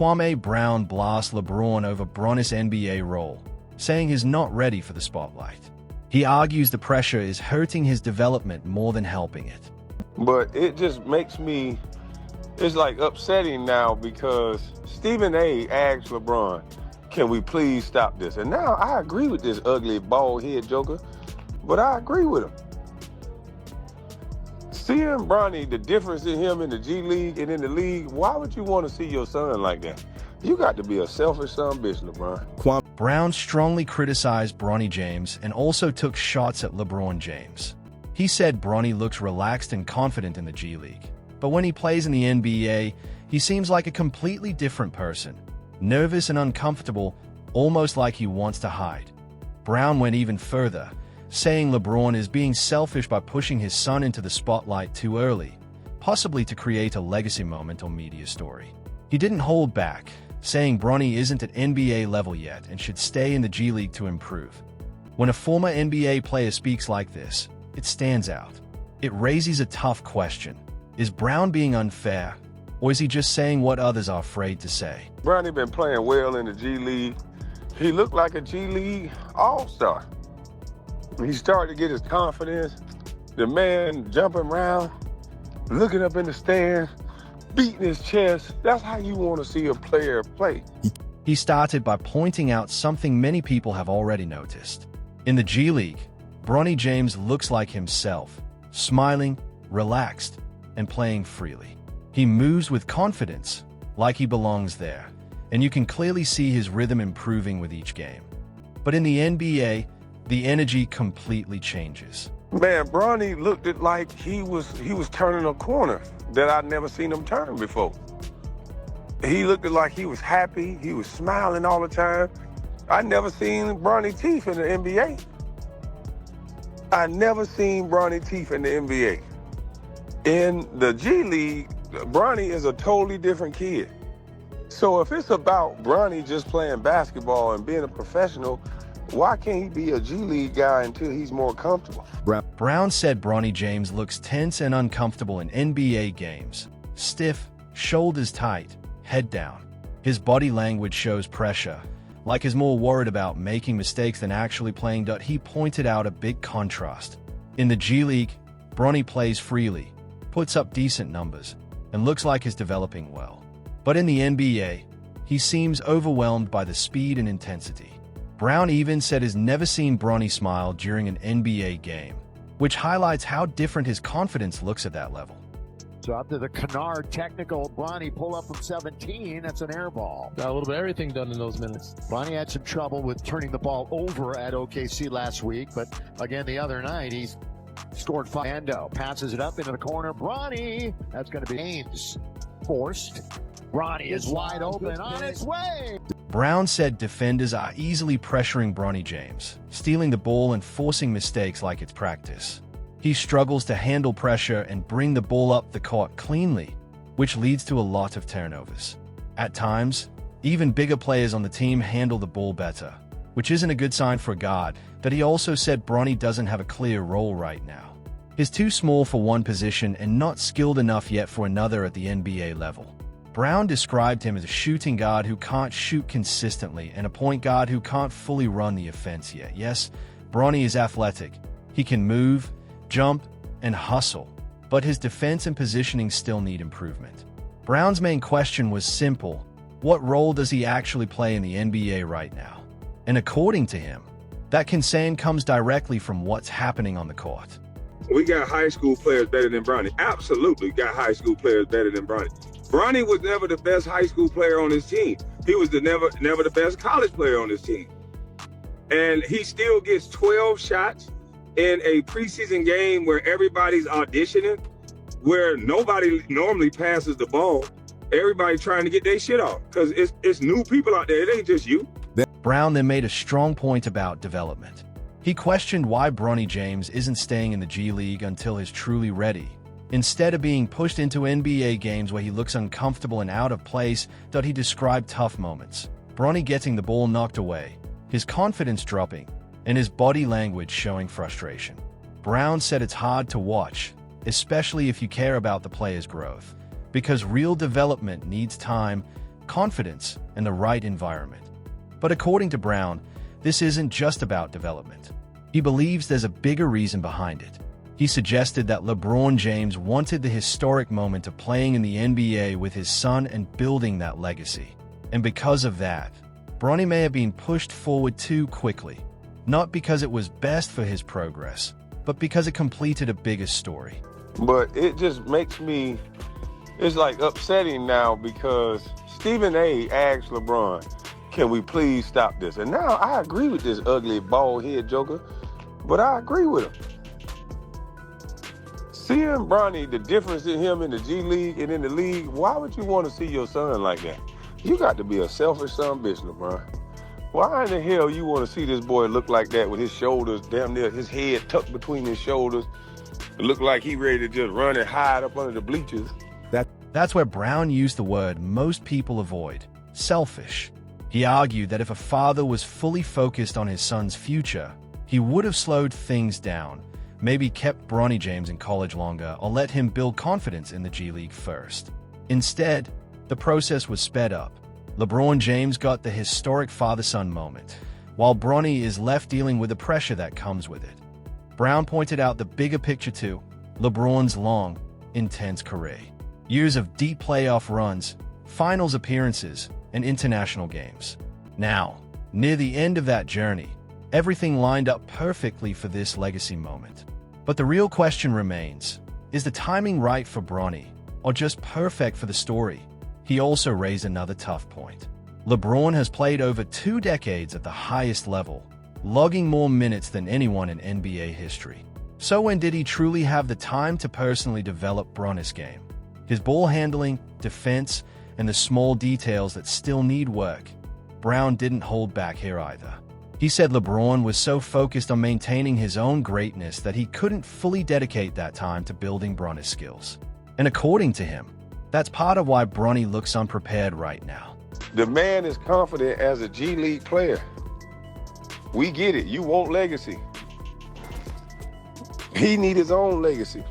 Kwame Brown blasts LeBron over Bronny's NBA role, saying he's not ready for the spotlight. He argues the pressure is hurting his development more than helping it. But it just makes me, it's like upsetting now because Stephen A. asked LeBron, can we please stop this? And now I agree with this ugly bald head joker, but I agree with him. Seeing Bronny, the difference in him in the G League and in the league, why would you want to see your son like that? You got to be a selfish son of a bitch, LeBron. Brown strongly criticized Bronny James and also took shots at LeBron James. He said Bronny looks relaxed and confident in the G League, but when he plays in the NBA, he seems like a completely different person, nervous and uncomfortable, almost like he wants to hide. Brown went even further, saying LeBron is being selfish by pushing his son into the spotlight too early, possibly to create a legacy moment or media story. He didn't hold back, saying Bronny isn't at NBA level yet and should stay in the G League to improve. When a former NBA player speaks like this, it stands out. It raises a tough question. Is Brown being unfair, or is he just saying what others are afraid to say? Bronny been playing well in the G League. He looked like a G League all-star. He started to get his confidence. The man jumping around, looking up in the stands, beating his chest. That's how you want to see a player play. He started by pointing out something many people have already noticed. In the G League, Bronny James looks like himself, smiling, relaxed, and playing freely. He moves with confidence, like he belongs there, and you can clearly see his rhythm improving with each game. But in the NBA, the energy completely changes. Man, Bronny looked like he was turning a corner that I'd never seen him turn before. He looked like he was happy. He was smiling all the time. I never seen Bronny teeth in the NBA. I never seen Bronny teeth in the NBA. In the G League, Bronny is a totally different kid. So if it's about Bronny just playing basketball and being a professional, why can't he be a G League guy until he's more comfortable? Brown said Bronny James looks tense and uncomfortable in NBA games. Stiff, shoulders tight, head down. His body language shows pressure, like he's more worried about making mistakes than actually playing. He pointed out a big contrast. In the G League, Bronny plays freely, puts up decent numbers, and looks like he's developing well. But in the NBA, he seems overwhelmed by the speed and intensity. Brown even said he's never seen Bronny smile during an NBA game, which highlights how different his confidence looks at that level. So after the Kennard technical, Bronny pull up from 17, that's an air ball. Got a little bit of everything done in those minutes. Bronny had some trouble with turning the ball over at OKC last week, but again the other night he's scored 5. Ando passes it up into the corner. Bronny, that's going to be James. Forced. Bronny is wide open on its way. Brown said defenders are easily pressuring Bronny James, stealing the ball and forcing mistakes like it's practice. He struggles to handle pressure and bring the ball up the court cleanly, which leads to a lot of turnovers. At times, even bigger players on the team handle the ball better, which isn't a good sign for a guard. But he also said Bronny doesn't have a clear role right now. He's too small for one position and not skilled enough yet for another at the NBA level. Brown described him as a shooting guard who can't shoot consistently and a point guard who can't fully run the offense yet. Yes, Bronny is athletic. He can move, jump, and hustle, but his defense and positioning still need improvement. Brown's main question was simple: what role does he actually play in the NBA right now? And according to him, that concern comes directly from what's happening on the court. We got high school players better than Bronny. Absolutely got high school players better than Bronny. Bronny was never the best high school player on his team. He was never the best college player on his team. And he still gets 12 shots in a preseason game where everybody's auditioning, where nobody normally passes the ball. Everybody trying to get their shit off because it's new people out there. It ain't just you. Brown then made a strong point about development. He questioned why Bronny James isn't staying in the G League until he's truly ready, instead of being pushed into NBA games where he looks uncomfortable and out of place. He described tough moments: Bronny getting the ball knocked away, his confidence dropping, and his body language showing frustration. Brown said it's hard to watch, especially if you care about the player's growth, because real development needs time, confidence, and the right environment. But according to Brown, this isn't just about development. He believes there's a bigger reason behind it. He suggested that LeBron James wanted the historic moment of playing in the NBA with his son and building that legacy. And because of that, Bronny may have been pushed forward too quickly, not because it was best for his progress, but because it completed a bigger story. But it just makes me, it's like upsetting now because Stephen A. asked LeBron, can we please stop this? And now I agree with this ugly bald head joker, but I agree with him. Seeing Bronny, the difference in him in the G League and in the league, why would you want to see your son like that? You got to be a selfish son of a bitch, LeBron. Why in the hell you want to see this boy look like that with his shoulders damn near, his head tucked between his shoulders? It look like he ready to just run and hide up under the bleachers. That's where Brown used the word most people avoid, selfish. He argued that if a father was fully focused on his son's future, he would have slowed things down, maybe kept Bronny James in college longer, or let him build confidence in the G League first. Instead, the process was sped up. LeBron James got the historic father-son moment, while Bronny is left dealing with the pressure that comes with it. Brown pointed out the bigger picture too, LeBron's long, intense career. Years of deep playoff runs, finals appearances, and international games. Now, near the end of that journey, everything lined up perfectly for this legacy moment. But the real question remains, is the timing right for Bronny, or just perfect for the story? He also raised another tough point. LeBron has played over 2 decades at the highest level, logging more minutes than anyone in NBA history. So when did he truly have the time to personally develop Bronny's game? His ball handling, defense, and the small details that still need work. Brown didn't hold back here either. He said LeBron was so focused on maintaining his own greatness that he couldn't fully dedicate that time to building Bronny's skills. And according to him, that's part of why Bronny looks unprepared right now. The man is confident as a G League player. We get it. You want legacy. He need his own legacy.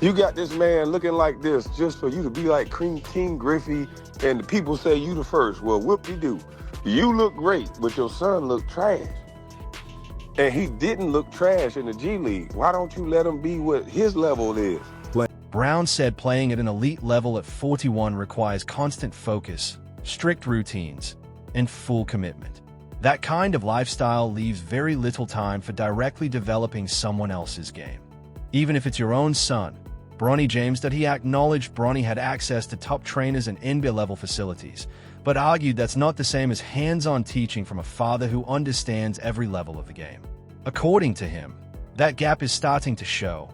You got this man looking like this just for you to be like King Griffey and the people say you the first. Well, whoop-de-doo. You look great, but your son look trash. And he didn't look trash in the G League. Why don't you let him be what his level is? Brown said playing at an elite level at 41 requires constant focus, strict routines, and full commitment. That kind of lifestyle leaves very little time for directly developing someone else's game. Even if it's your own son, Bronny James, that he acknowledged Bronny had access to top trainers and NBA-level facilities, but argued that's not the same as hands-on teaching from a father who understands every level of the game. According to him, that gap is starting to show.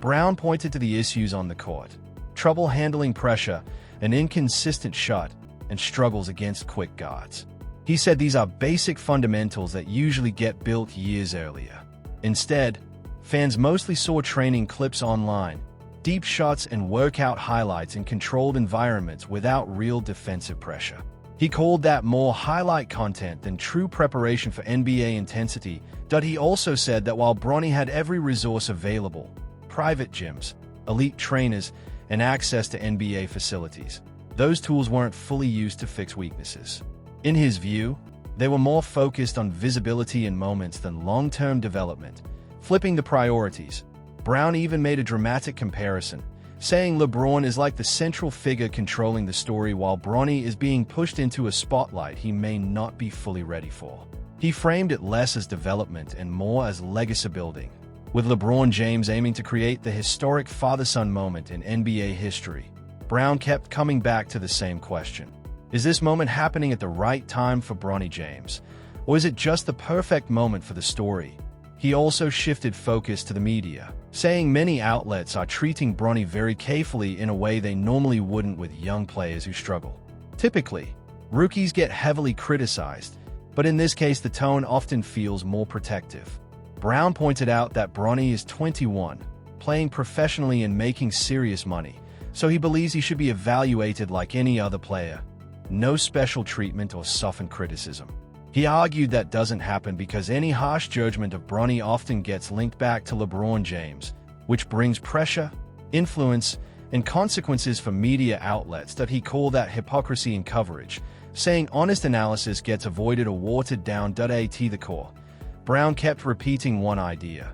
Brown pointed to the issues on the court: trouble handling pressure, an inconsistent shot, and struggles against quick guards. He said these are basic fundamentals that usually get built years earlier. Instead, fans mostly saw training clips online, deep shots and workout highlights in controlled environments without real defensive pressure. He called that more highlight content than true preparation for NBA intensity. He also said that while Bronny had every resource available, private gyms, elite trainers, and access to NBA facilities, those tools weren't fully used to fix weaknesses. In his view, they were more focused on visibility in moments than long-term development. Flipping the priorities, Brown even made a dramatic comparison, saying LeBron is like the central figure controlling the story while Bronny is being pushed into a spotlight he may not be fully ready for. He framed it less as development and more as legacy building, with LeBron James aiming to create the historic father-son moment in NBA history. Brown kept coming back to the same question. Is this moment happening at the right time for Bronny James? Or is it just the perfect moment for the story? He also shifted focus to the media, saying many outlets are treating Bronny very carefully in a way they normally wouldn't with young players who struggle. Typically, rookies get heavily criticized, but in this case the tone often feels more protective. Brown pointed out that Bronny is 21, playing professionally and making serious money, so he believes he should be evaluated like any other player. No special treatment or softened criticism. He argued that doesn't happen because any harsh judgment of Bronny often gets linked back to LeBron James, which brings pressure, influence, and consequences for media outlets that he called that hypocrisy in coverage, saying honest analysis gets avoided or watered down. At the core, Brown kept repeating one idea: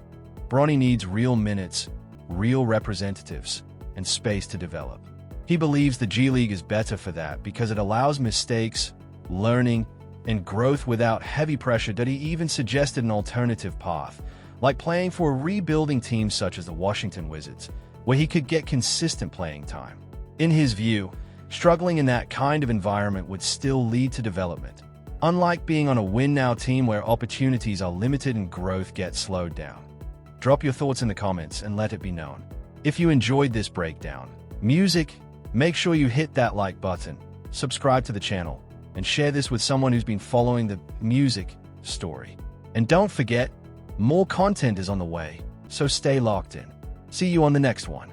Bronny needs real minutes, real representatives, and space to develop. He believes the G League is better for that because it allows mistakes, learning, and growth without heavy pressure. He even suggested an alternative path, like playing for a rebuilding team such as the Washington Wizards, where he could get consistent playing time. In his view, struggling in that kind of environment would still lead to development, unlike being on a win-now team where opportunities are limited and growth gets slowed down. Drop your thoughts in the comments and let it be known. If you enjoyed this breakdown, make sure you hit that like button, subscribe to the channel, and share this with someone who's been following the music story. And don't forget, more content is on the way, so stay locked in. See you on the next one.